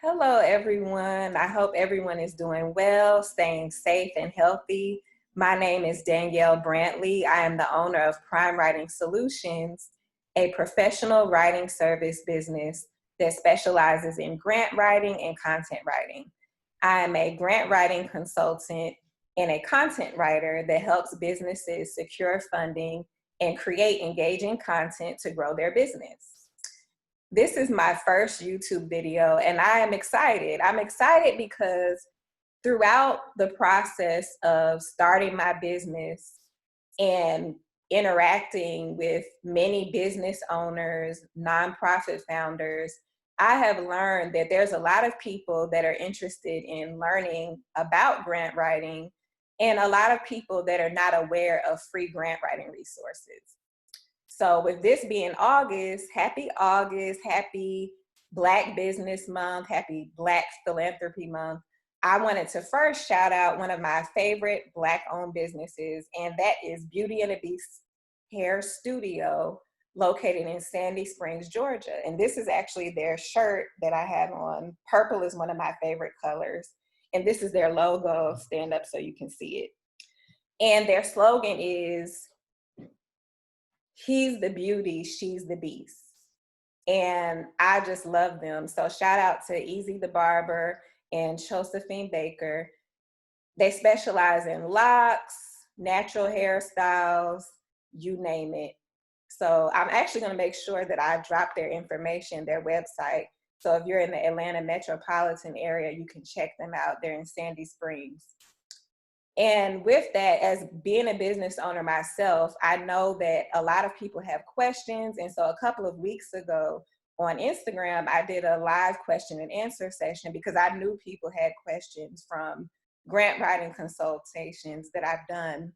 Hello, everyone. I hope everyone is doing well, staying safe and healthy. My name is Danielle Brantley. I am the owner of Prime Writing Solutions, a professional writing service business that specializes in grant writing and content writing. I am a grant writing consultant and a content writer that helps businesses secure funding and create engaging content to grow their business. This is my first YouTube video and I am excited. I'm excited because throughout the process of starting my business and interacting with many business owners, nonprofit founders, I have learned that there's a lot of people that are interested in learning about grant writing and a lot of people that are not aware of free grant writing resources. So with this being August, happy Black Business Month, happy Black Philanthropy Month. I wanted to first shout out one of my favorite Black-owned businesses, and that is Beauty and the Beast Hair Studio, located in Sandy Springs, Georgia. And this is actually their shirt that I have on. Purple is one of my favorite colors. And this is their logo. Stand up so you can see it. And their slogan is, "He's the beauty, she's the beast." And I just love them. So shout out to Easy the Barber and Josephine Baker. They specialize in locks, natural hairstyles, you name it. So I'm actually going to make sure that I drop their information, their website. So if you're in the Atlanta metropolitan area, you can check them out. They're in Sandy Springs. And with that, as being a business owner myself, I know that a lot of people have questions. And so a couple of weeks ago on Instagram, I did a live question and answer session because I knew people had questions from grant writing consultations that I've done.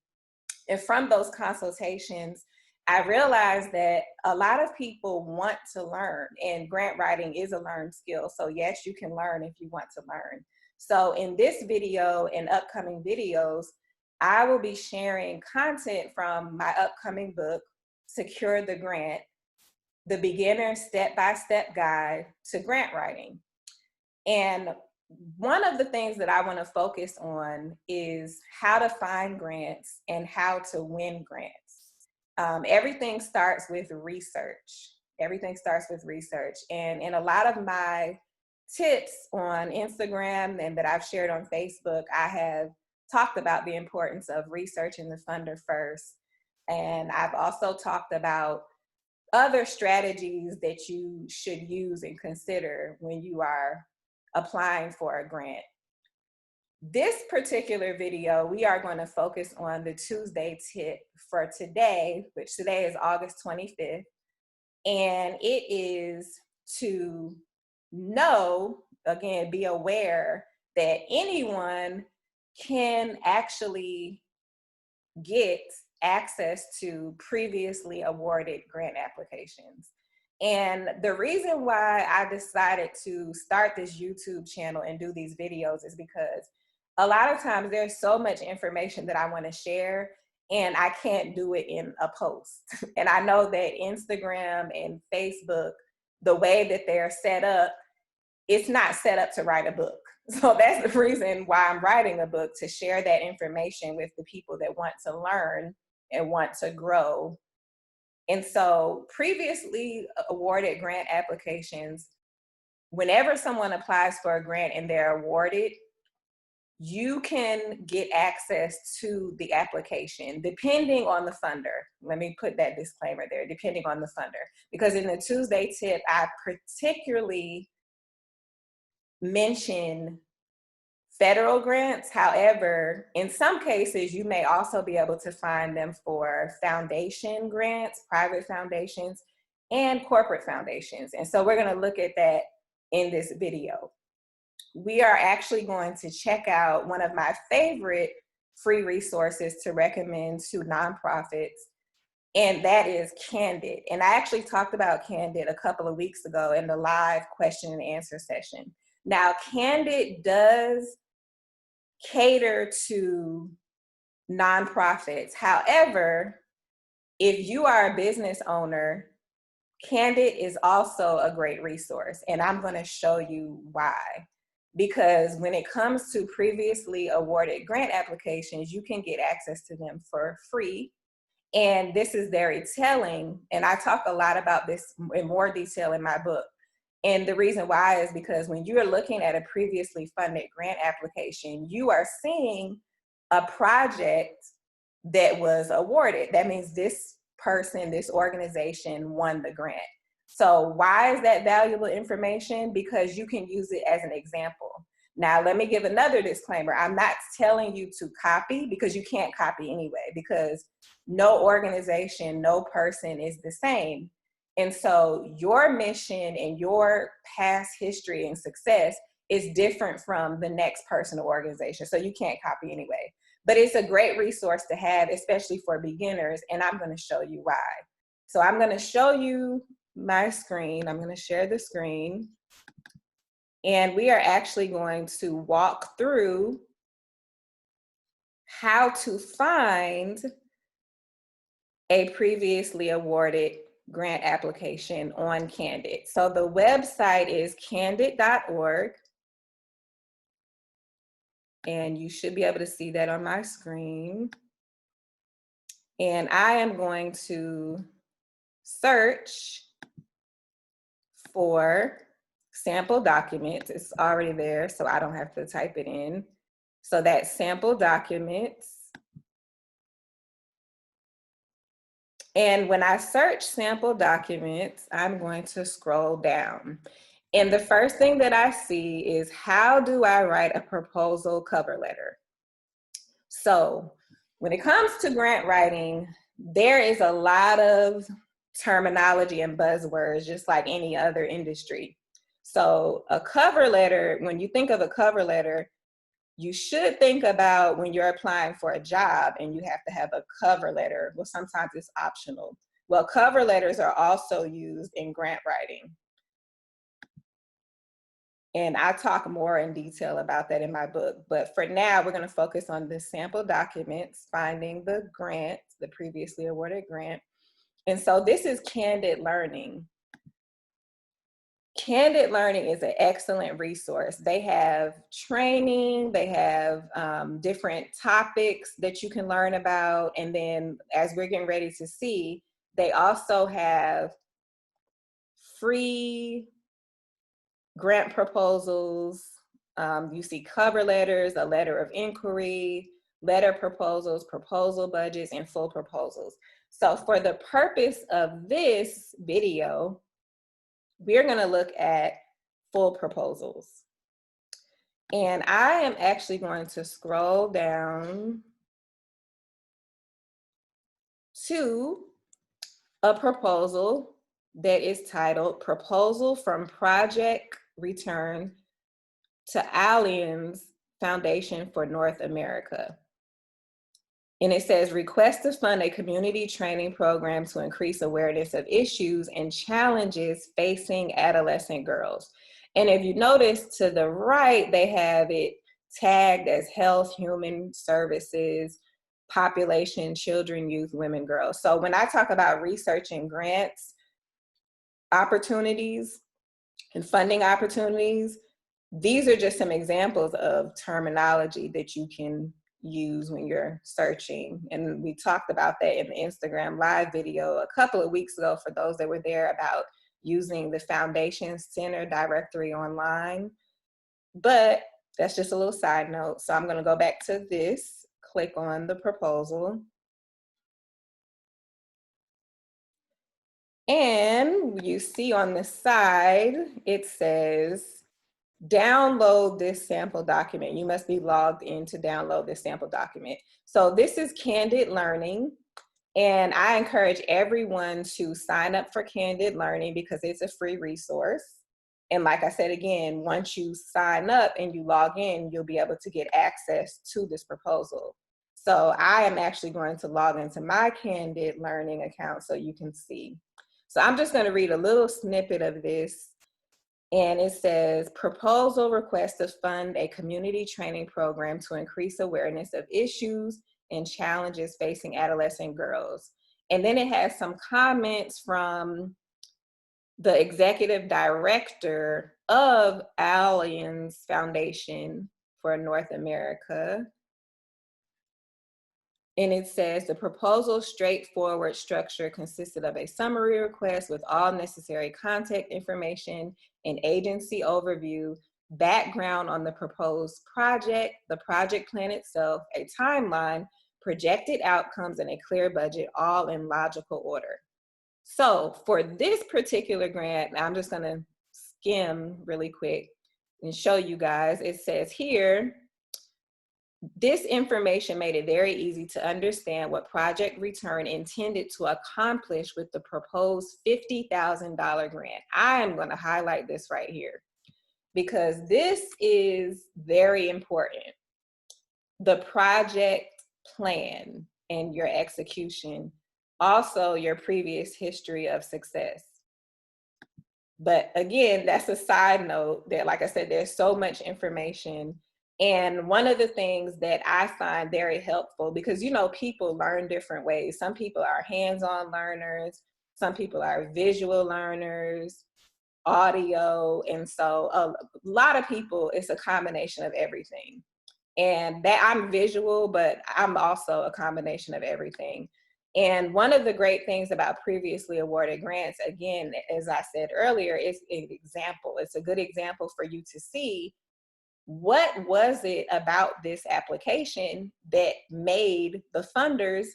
And from those consultations, I realized that a lot of people want to learn, and grant writing is a learned skill. So yes, you can learn if you want to learn. So in this video and upcoming videos, I will be sharing content from my upcoming book, Secure the Grant, the beginner step-by-step guide to grant writing. And one of the things that I want to focus on is how to find grants and how to win grants. Everything starts with research. Everything starts with research. And in a lot of my tips on Instagram and that I've shared on Facebook, I have talked about the importance of researching the funder first. And I've also talked about other strategies that you should use and consider when you are applying for a grant. This particular video, we are going to focus on the Tuesday tip for today, which today is August 25th. And it is to know, again, be aware that anyone can actually get access to previously awarded grant applications. And the reason why I decided to start this YouTube channel and do these videos is because a lot of times there's so much information that I want to share and I can't do it in a post. And I know that Instagram and Facebook, the way that they're set up, it's not set up to write a book. So that's the reason why I'm writing a book, to share that information with the people that want to learn and want to grow. And so previously awarded grant applications, whenever someone applies for a grant and they're awarded, you can get access to the application depending on the funder. Let me put that disclaimer there, depending on the funder. Because in the Tuesday tip, I particularly mention federal grants. However, in some cases, you may also be able to find them for foundation grants, private foundations, and corporate foundations. And so we're going to look at that in this video. We are actually going to check out one of my favorite free resources to recommend to nonprofits, and that is Candid. And I actually talked about Candid a couple of weeks ago in the live question and answer session. Now, Candid does cater to nonprofits. However, if you are a business owner, Candid is also a great resource, and I'm going to show you why. Because when it comes to previously awarded grant applications, you can get access to them for free. And this is very telling. And I talk a lot about this in more detail in my book. And the reason why is because when you're looking at a previously funded grant application, you are seeing a project that was awarded. That means this person, this organization won the grant. So why is that valuable information? Because you can use it as an example. Now, let me give another disclaimer. I'm not telling you to copy, because you can't copy anyway, because no organization, no person is the same. And so your mission and your past history and success is different from the next person or organization. So you can't copy anyway. But it's a great resource to have, especially for beginners, and I'm going to show you why. So I'm going to show you my screen. I'm going to share the screen. And we are actually going to walk through how to find a previously awarded grant application on Candid. So the website is candid.org. And you should be able to see that on my screen. And I am going to search for sample documents. It's already there, so I don't have to type it in. So that's sample documents. And when I search sample documents, I'm going to scroll down. And the first thing that I see is, how do I write a proposal cover letter? So when it comes to grant writing, there is a lot of terminology and buzzwords, just like any other industry. So a cover letter, when you think of a cover letter, you should think about when you're applying for a job and you have to have a cover letter. Well, sometimes it's optional. Well, cover letters are also used in grant writing. And I talk more in detail about that in my book. But for now, we're going to focus on the sample documents, finding the grant, the previously awarded grant. And so this is Candid Learning. Candid Learning is an excellent resource. They have training, they have different topics that you can learn about. And then, as we're getting ready to see, they also have free grant proposals. You see cover letters, a letter of inquiry, letter proposals, proposal budgets, and full proposals. So for the purpose of this video, we're going to look at full proposals. And I am actually going to scroll down to a proposal that is titled Proposal from Project Return to Allianz Foundation for North America. And it says, request to fund a community training program to increase awareness of issues and challenges facing adolescent girls. And if you notice to the right, they have it tagged as health, human services, population, children, youth, women, girls. So when I talk about researching grants, opportunities, and funding opportunities, these are just some examples of terminology that you can use when you're searching. And we talked about that in the Instagram live video a couple of weeks ago for those that were there, about using the Foundation Center directory online. But that's just a little side note. So I'm going to go back to this, click on the proposal. And you see on the side, it says, download this sample document. You must be logged in to download this sample document. So this is Candid Learning. And I encourage everyone to sign up for Candid Learning because it's a free resource. And like I said, again, once you sign up and you log in, you'll be able to get access to this proposal. So I am actually going to log into my Candid Learning account so you can see. So I'm just going to read a little snippet of this. And it says, proposal request to fund a community training program to increase awareness of issues and challenges facing adolescent girls. And then it has some comments from the executive director of Allianz Foundation for North America. And it says the proposal's straightforward structure consisted of a summary request with all necessary contact information, an agency overview, background on the proposed project, the project plan itself, a timeline, projected outcomes, and a clear budget, all in logical order. So for this particular grant, I'm just gonna skim really quick and show you guys. It says here, this information made it very easy to understand what project return intended to accomplish with the proposed $50,000 grant. I am going to highlight this right here because this is very important. The project plan and your execution, also your previous history of success. But again, that's a side note that, like I said, there's so much information. And one of the things that I find very helpful, because, you know, people learn different ways. Some people are hands-on learners. Some people are visual learners, audio. And so a lot of people, it's a combination of everything. And that I'm visual, but I'm also a combination of everything. And one of the great things about previously awarded grants, again, as I said earlier, is an example. It's a good example for you to see what was it about this application that made the funders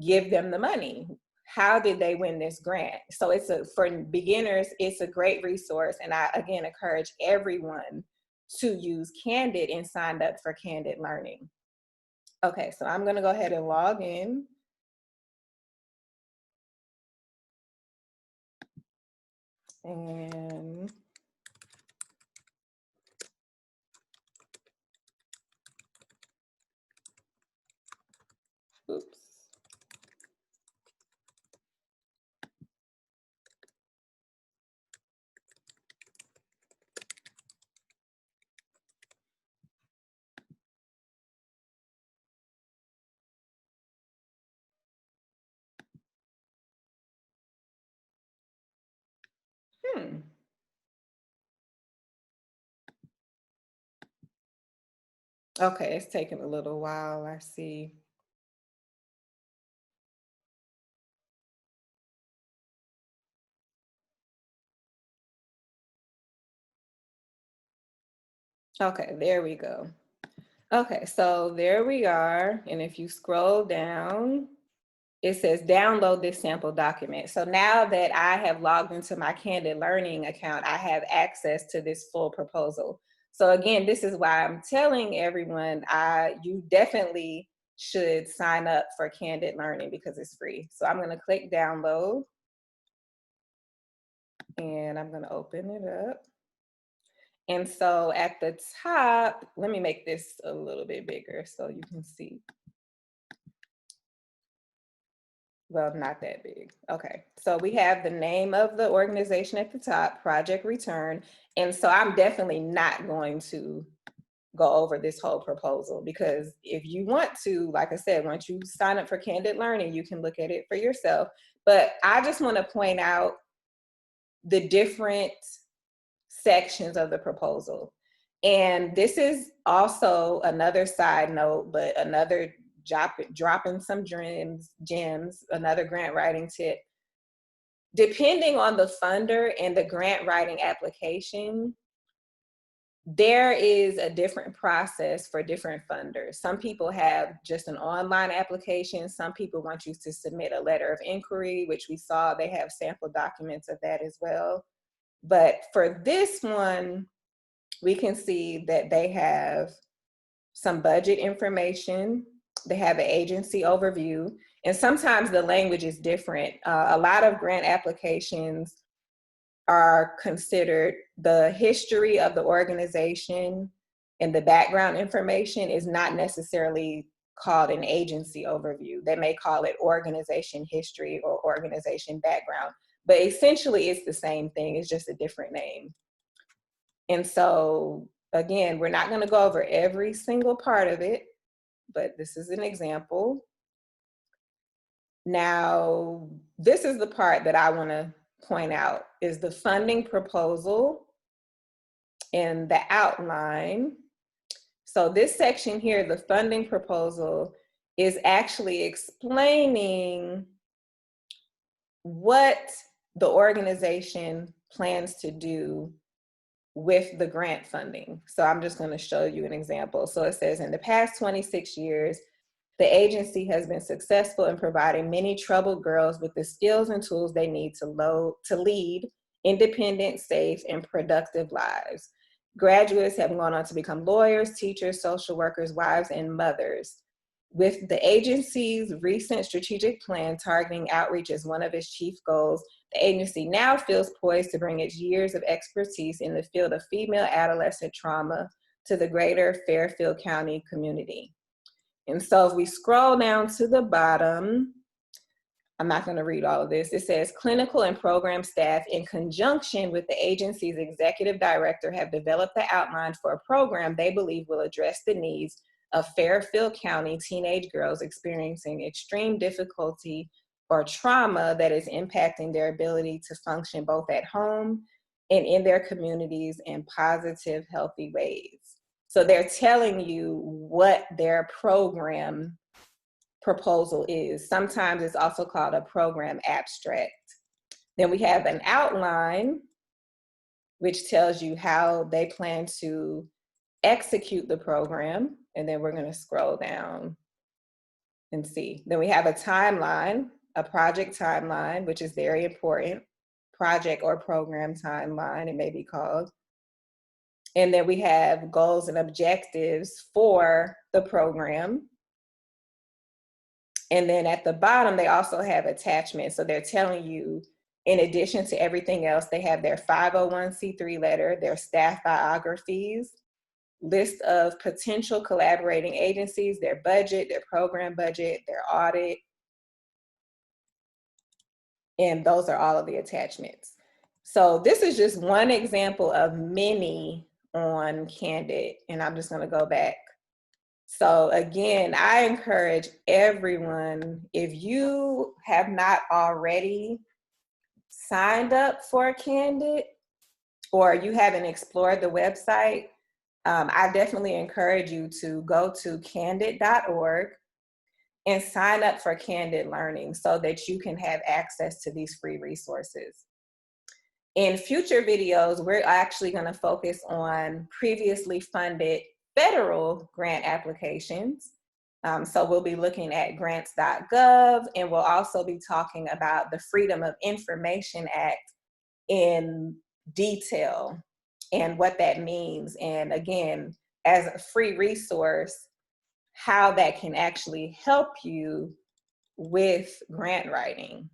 give them the money. How did they win this grant? So for beginners, it's a great resource. And I, again, encourage everyone to use Candid and sign up for Candid Learning. Okay, so I'm gonna go ahead and log in. And oops. Okay, it's taking a little while, I see. Okay, there we go. Okay, so there we are. And if you scroll down, it says download this sample document. So now that I have logged into my Candid Learning account, I have access to this full proposal. So again, this is why I'm telling everyone, you definitely should sign up for Candid Learning because it's free. So I'm gonna click download and I'm gonna open it up. And so at the top, let me make this a little bit bigger so you can see. Well, not that big. Okay, so we have the name of the organization at the top, Project Return. And so I'm definitely not going to go over this whole proposal because if you want to, like I said, once you sign up for Candid Learning, you can look at it for yourself. But I just want to point out the different sections of the proposal. And this is also another side note, but another dropping some gems, another grant writing tip. Depending on the funder and the grant writing application, there is a different process for different funders. Some people have just an online application. Some people want you to submit a letter of inquiry, which we saw they have sample documents of that as well. But for this one, we can see that they have some budget information. They have an agency overview. And sometimes the language is different. A lot of grant applications are considered the history of the organization and the background information is not necessarily called an agency overview. They may call it organization history or organization background, but essentially it's the same thing, it's just a different name. And so again, we're not going to go over every single part of it, but this is an example. Now, this is the part that I want to point out is the funding proposal and the outline. So this section here, the funding proposal, is actually explaining what the organization plans to do with the grant funding. So I'm just going to show you an example. So it says, in the past 26 years, the agency has been successful in providing many troubled girls with the skills and tools they need to lead independent, safe, and productive lives. Graduates have gone on to become lawyers, teachers, social workers, wives, and mothers. With the agency's recent strategic plan targeting outreach as one of its chief goals, the agency now feels poised to bring its years of expertise in the field of female adolescent trauma to the greater Fairfield County community. And so if we scroll down to the bottom, I'm not going to read all of this. It says, clinical and program staff, in conjunction with the agency's executive director, have developed the outline for a program they believe will address the needs of Fairfield County teenage girls experiencing extreme difficulty or trauma that is impacting their ability to function both at home and in their communities in positive, healthy ways. So they're telling you what their program proposal is. Sometimes it's also called a program abstract. Then we have an outline, which tells you how they plan to execute the program. And then we're going to scroll down and see. Then we have a timeline, a project timeline, which is very important. Project or program timeline, it may be called. And then we have goals and objectives for the program. And then at the bottom, they also have attachments. So they're telling you, in addition to everything else, they have their 501c3 letter, their staff biographies, list of potential collaborating agencies, their budget, their program budget, their audit. And those are all of the attachments. So this is just one example of many on Candid. And I'm just going to go back. So again, I encourage everyone, if you have not already signed up for Candid or you haven't explored the website, I definitely encourage you to go to candid.org and sign up for Candid Learning so that you can have access to these free resources. In future videos, we're actually going to focus on previously funded federal grant applications. So we'll be looking at grants.gov, and we'll also be talking about the Freedom of Information Act in detail and what that means. And again, as a free resource, how that can actually help you with grant writing.